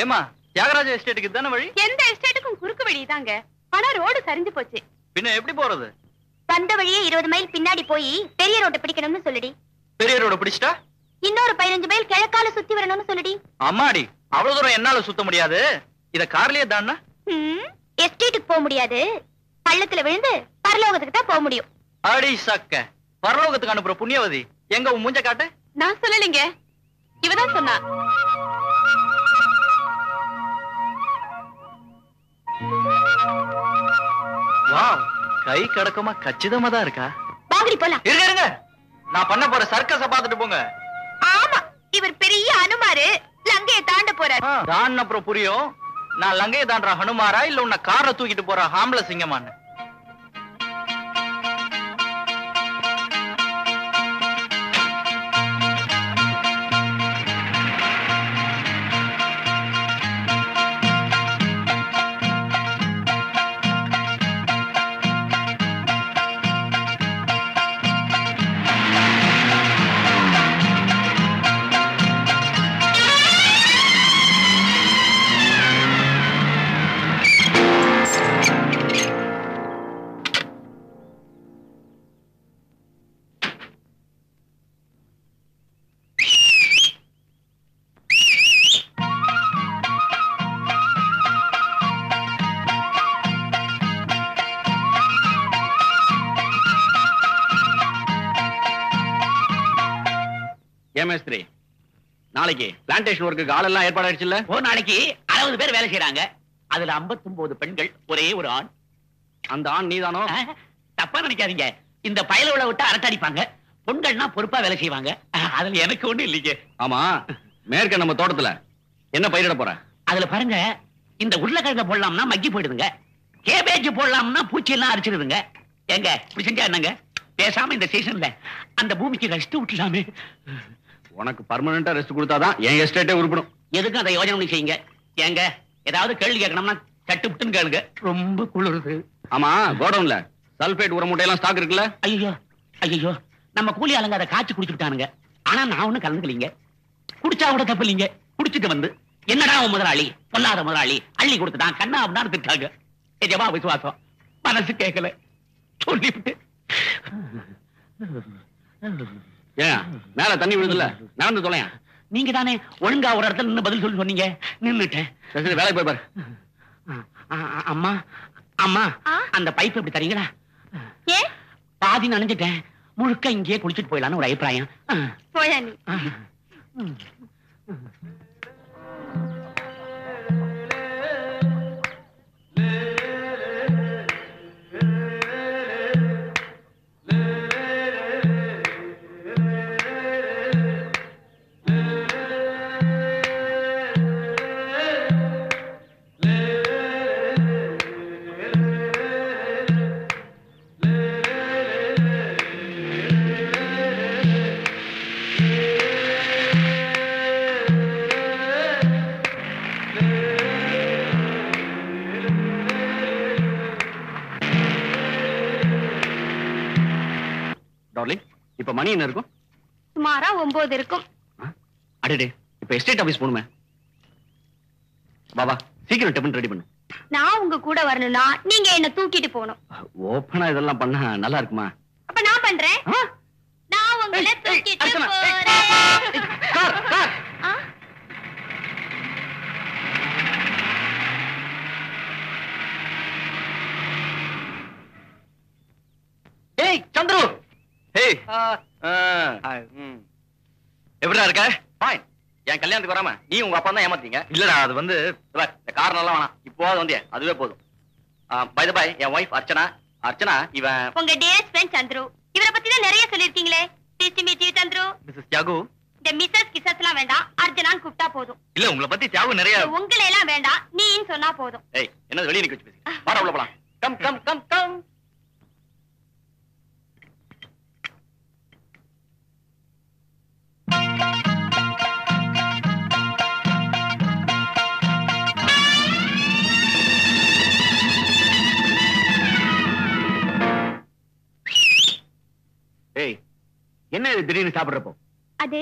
ஏமா தியாகராஜ எஸ்டேட்டுக்கு தானே வழி? எந்த எஸ்டேட்டுக்கும் குறுக்கு வழி தாங்க. ஆனா ரோடு சரிஞ்சு போச்சு. பின்ன எப்படி போறது? வந்த வழியே 20 மைல் பின்னாடி போய் பெரிய ரோட்டை பிடிக்கணும்னு சொல்லுடி. பெரிய ரோட பிடிச்சிட்டா இன்னொரு 15 மைல் கிழக்கால சுத்தி வரணும்னு சொல்லுடி. அம்மாடி, அவ்வளவு தூரம் என்னால சுத்த முடியாது. இத கார்லயே தானா? எஸ்டேட்டுக்கு போக முடியாது. பள்ளத்துல விழுந்து பரலோகத்துக்கு தான் போக முடியும். அடி சக்க, பரலோகத்துக்கு அனுப்புற புண்ணியவதி எங்க உன் மூஞ்ச காட்டு. நான் சொல்லலைங்க, இவதான் சொன்னா. வாவ், கை கடக்கமா கச்சிதமா தான் இருக்கா. வாங்கடி போலாம். இருங்க, நான் பண்ண போற சர்க்கஸ பாத்துட்டு போங்க. ஆமா, இவர் பெரிய அனுமாரு லங்கையை தாண்ட போறாரு. தான் அப்புறம் புரியும் நான் லங்கையை தாண்டற ஹனுமாரா இல்ல உன்னை காரை தூக்கிட்டு போற ஆம்பள சிங்கமான்னு. மேஸ்திரி, நாளைக்கு பிளான்டேஷன் ஒர்க்கு ஆளெல்லாம் ஏற்பாடு ஆயிடுச்சுல்ல? ஒரு நாளைக்கு 60 பேர் வேலை செய்யறாங்க. அதுல 59 பெண்கள், ஒரே ஒரு ஆண். அந்த ஆண் நீதானோ? தப்பா நினைக்காதீங்க, இந்த பயலுல விட்டு அரட்டடிப்பாங்க. பொண்கள்னா பொறுப்பா வேலை செய்வாங்க. அதுல எனக்கு ஒண்ணு இல்லைங்க. ஆமா, மேற்க நம்ம தோட்டத்துல என்ன பயிரிட போற? அதுல பாருங்க, இந்த உருளைக்கிழங்க போடலாம்னா மக்கி போயிடுதுங்க. கேபேஜ் போடலாம்னா பூச்சி எல்லாம் அரிச்சிடுதுங்க. எங்க இப்படி செஞ்சா என்னங்க? பேசாம இந்த சீசன்ல அந்த பூமிக்கு ரெஸ்ட் விட்டுலாமே. உனக்கு பர்மனண்டா ரெஸ்ட் கொடுத்தாதான் என் எஸ்டேட்டே உருப்படும். எதுக்கும் அதை யோஜனை செய்யுங்க. ஏங்க ஏதாவது கேள்வி கேட்கணும்னா சட்டுப்புட்டுன்னு கேளுங்க, ரொம்ப குளிருது. ஆமா, கோடவுன்ல சல்பேட் உர மூட்டையெல்லாம் ஸ்டாக் இருக்குல்ல? ஐயோ ஐயோ, நம்ம கூலி ஆளுங்க அதை காய்ச்சி குடிச்சுட்டானுங்க. ஆனா நான் ஒண்ணு கலந்துக்கலீங்க. குடிச்சா கூட தப்பு இல்லைங்க. குடிச்சிட்டு வந்து என்னடா உன் முதலாளி, பொல்லாத முதலாளி, அள்ளி கொடுத்துட்டான், கண்ணா அப்படின்னு திட்டாங்க. எஜமா விசுவாசம் மனசு கேட்கல, சொல்லிவிட்டு. ஏன் மேல தண்ணி விழுதுல? நடந்து தொலையா. நீங்க தானே ஒழுங்கா ஒரு இடத்துல நின்னு பதில் சொல்லி சொன்னீங்க. நின்னுட்டேன். வேலைக்கு போய் பாரு. அம்மா அம்மா, அந்த பைப் எப்படி தரீங்களா? ஏ, பாதி நனைஞ்சிட்டேன், முழுக்க இங்கேயே குளிச்சுட்டு போயிடலான்னு ஒரு அபிப்பிராயம். போயா நீ. இப்ப மணி என்ன இருக்கும்? சுமாரா 9 இருக்கும். அடடே, இப்ப எஸ்டேட் ஆபீஸ் போணுமே. பாபா, சீக்கிரம் டெபன் ரெடி பண்ணு. நான் உங்க கூட வரணும்னா நீங்க என்ன தூக்கிட்டு போகணும். ஓபனா இதெல்லாம் பண்ணா நல்லா இருக்குமா? அப்ப நான் பண்றேன். நான் உங்களை தூக்கிட்டு போறேன். ஏய் சந்துரு, ஏய் எப்படிடா இருக்க? ஃபைன். என் கல்யாணத்துக்கு வராம நீ உங்க அப்பா தான் ஏமாத்தீங்க. இல்லடா, அது வந்து இந்த காரணம் எல்லாம் வேணாம், இப்போ வந்தியா அதுவே போதும். பை தி பை, என் வைஃப் அர்ச்சனா. அர்ச்சனா, இவன் உங்க டியர் ஃப்ரெண்ட் சந்துரு. இவரை பத்தி தான் நிறைய சொல்லிருக்கீங்களே. Pleased to meet you, Chandru. Mrs Thiyagu, இந்த மிஸ்ஸஸ் கிசஸ் எல்லாம் வேண்டாம், அர்ஜுனான்னு கூப்பிட்டா போதும். இல்ல உங்களை பத்தி தியாகு நிறைய. உங்களை எல்லாம் வேண்டாம், நீன்னு சொன்னா போதும். ஏய் என்ன வெளிய நிக்க வச்சு பேசி வாடா உள்ள போலாம். Come come come come. ஏய் என்ன இது திடீர்னு சாப்பிடுறப்போ? அது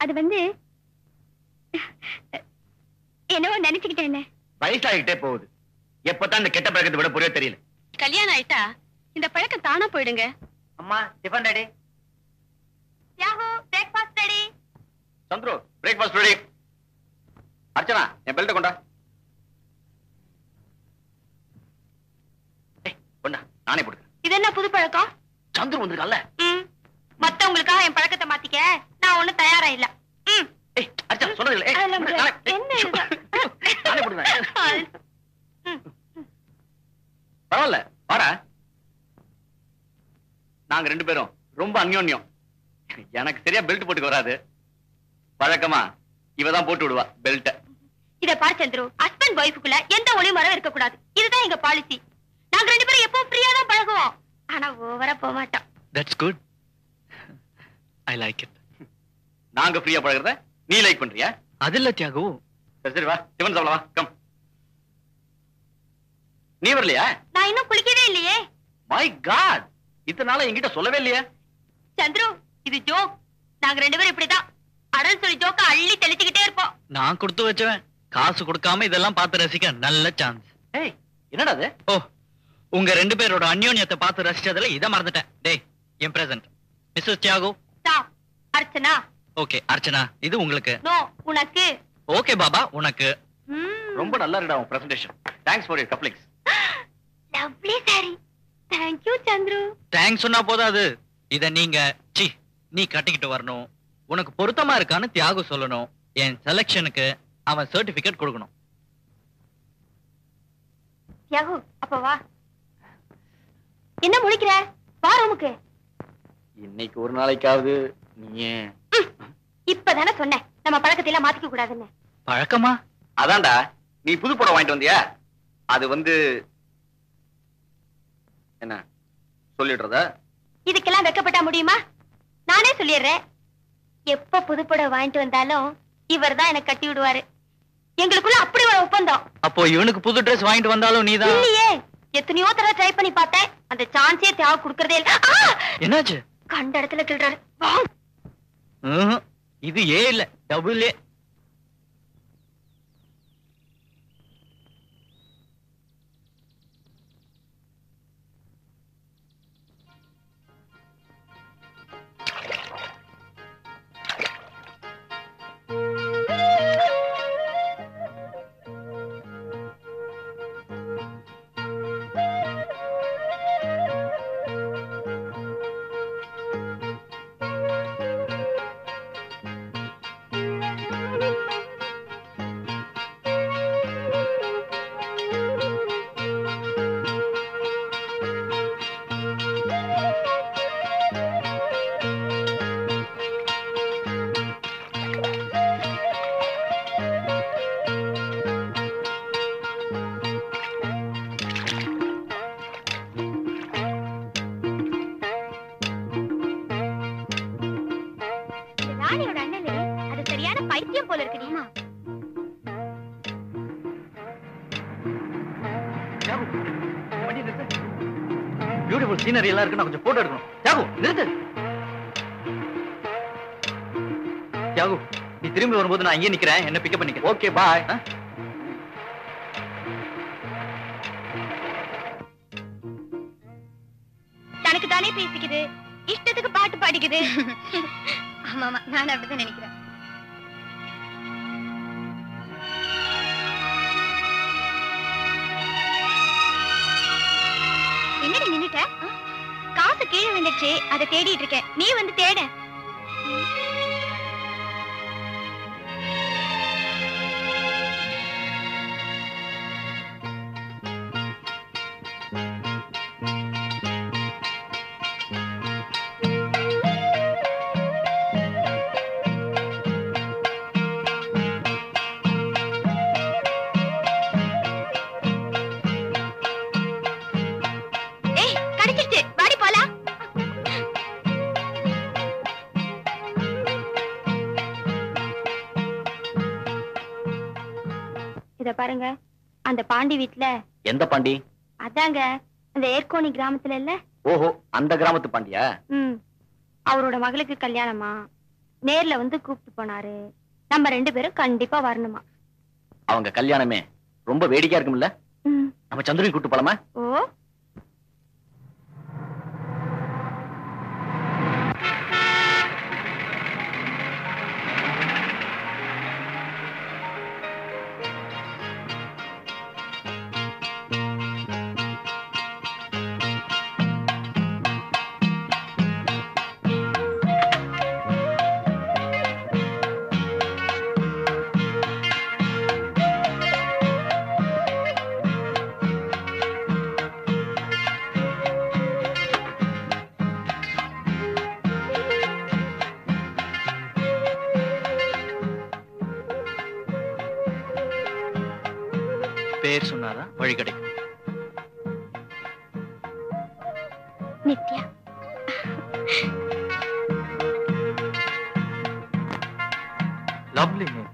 அது வந்து என்னவோ நினைச்சுக்கிட்டேன். வயசாகிட்டே போகுது. எப்பதான் இந்த கெட்ட பழக்கத்தை விட புரிய தெரியல. கல்யாணம் ஆயிட்டா இந்த பழக்கம் தானா போயிடுங்க. அம்மா tiffin ready. Yahoo breakfast ready. Chandru breakfast ready. Archana என் பெல்ட் கொண்டா. ஏய் கொண்டா நானே போடுறேன். இது என்ன புது பழக்கம்? சந்துரு வந்திருக்கான்ல. மத்தவங்களுக்காக என் பழக்கத்தை மாத்திக்க நான் ஒண்ணும் தயாரா இல்ல. ஏய் அர்ச்சனா சொல்றது இல்ல. ஏய் என்ன இது? நானே போடுறேன். பரவாயில்ல வாடா. நாங்க ரெண்டு பேரும் ரொம்ப அந்யோன்யம். எனக்கு சரியா பெல்ட் போட்டுக்க வராது. வழக்கமா இவதான் போட்டு விடுவா பெல்ட். இத பாரு சந்துரு, ஹஸ்பண்ட் ஒய்ஃபுக்குள்ள எந்த ஒளியும் மரம் இருக்க கூடாது. இதுதான் எங்க பாலிசி. நாங்க ரெண்டு பேரும் எப்பவும் ஃப்ரீயா தான் பழகுவோம். ஆனா ஓவரா போக மாட்டோம். That's good. I like it. நாங்க ஃப்ரீயா பழகுறத நீ லைக் பண்றியா? அது இல்ல தியாகு. சரி சரி வா டிஃபன் சாப்பிடலாம் வா கம். நீ வரலையா? நான் இன்னும் குளிக்கவே இல்லையே. மை காட், இதனால என்கிட்ட சொல்லவே இல்லையா? சந்துரு இது ஜோக். நாங்க ரெண்டு பேரும் இப்படிதான் அடல் சொல்லி ஜோக்க அள்ளி தெளிச்சுக்கிட்டே இருப்போம். நான் கொடுத்து வச்சவன். காசு கொடுக்காம இதெல்லாம் பார்த்து ரசிக்க நல்ல சான்ஸ். ஏய் என்னடா அது? ஓ உங்க ரெண்டு பேரோட அந்யோன்யத்தை பார்த்து ரசிச்சதுல இதை மறந்துட்டேன். டேய் என் present Mrs Thiyagu. Stop. Archana. Okay Archana இது உங்களுக்கு. நோ உனக்கு. ஓகே பாபா உனக்கு. ரொம்ப நல்லா இருக்குடா உன் presentation. Thanks for your couplings. Lovely sorry. Thank you Chandru. Thanks சொன்னா போதாது. இத நீங்க நீ கட்டிக்கிட்டு வரணும். உனக்கு பொருத்தமா இருக்கான்னு தியாகு சொல்லணும். என் செலக்ஷனுக்கு அவன் சர்டிபிகேட் கொடுக்கணும். தியாகு அப்ப வா. என்ன முழிக்கிற? வா ரூமுக்கு. இன்னைக்கு ஒரு நாளைக்காவது நீ இப்பதானே சொன்னேன் நம்ம பழக்கத்தை எல்லாம் மாத்திக்க கூடாதுன்னு. பழக்கமா? அதான்டா நீ புது படம் வாங்கிட்டு வந்தியா? அது வந்து என்ன சொல்லிடுறதா? இதுக்கெல்லாம் வெக்கப்பட்டா முடியுமா? நானே சொல்லிடுறேன். எப்ப புதுப்படம் வாங்கிட்டு வந்தாலும் இவர் தான் எனக்கு கட்டி விடுவாரு. எங்களுக்குள்ள அப்படி ஒரு ஒப்பந்தம். அப்போ இவனுக்கு புது ட்ரெஸ் வாங்கிட்டு வந்தாலும் நீதான். இல்லையே, எத்தனையோ தடவை ட்ரை பண்ணி பார்த்தேன். அந்த சான்ஸே தியாகு கொடுக்கறதே இல்ல. என்னாச்சு? கண்ட இடத்துல கிள்றாரு. இது ஏ இல்ல டபுள் ஏ. ராணியோட அண்ணன் அது சரியான பைத்தியம் போல இருக்கு. நீமா பியூட்டிஃபுல் சீனரி எல்லாம் இருக்கு. நான் கொஞ்சம் போட்டோ எடுக்கணும். தியாகு நிறுத்து. தியாகு நீ திரும்பி வரும்போது நான் இங்கே நிக்கிறேன். என்ன பிக்கப் பண்ணிக்க. Okay bye. தனக்கு தானே பேசிக்குது, இஷ்டத்துக்கு பாட்டு பாடிக்குது. ஆமாமா நான் அப்படிதான் நினைக்கிறேன். என்னடி நின்னுட்ட? காசு கீழே விழுந்துச்சு, அதை தேடிட்டு இருக்கேன். நீ வந்து தேட. இத பாருங்க, அந்த பாண்டி வீட்ல, எந்த பாண்டி? அதாங்க அந்த ஏர்கோணி கிராமத்துல இல்ல, ஓஹோ, அந்த கிராமத்து பாண்டியா? அவரோட மகளுக்கு கல்யாணமா, நேர்ல வந்து கூப்பிட்டு போனாரு. நம்ம 2 பேரும் கண்டிப்பா வரணுமா. அவங்க கல்யாணமே ரொம்ப வேடிக்கையா இருக்கும்ல? நம்ம சந்திரனை கூட்டு போலாமா? ஓ, பேர் சொன்னாரா வழி கிடைக்கும். நித்யா. Lovely name.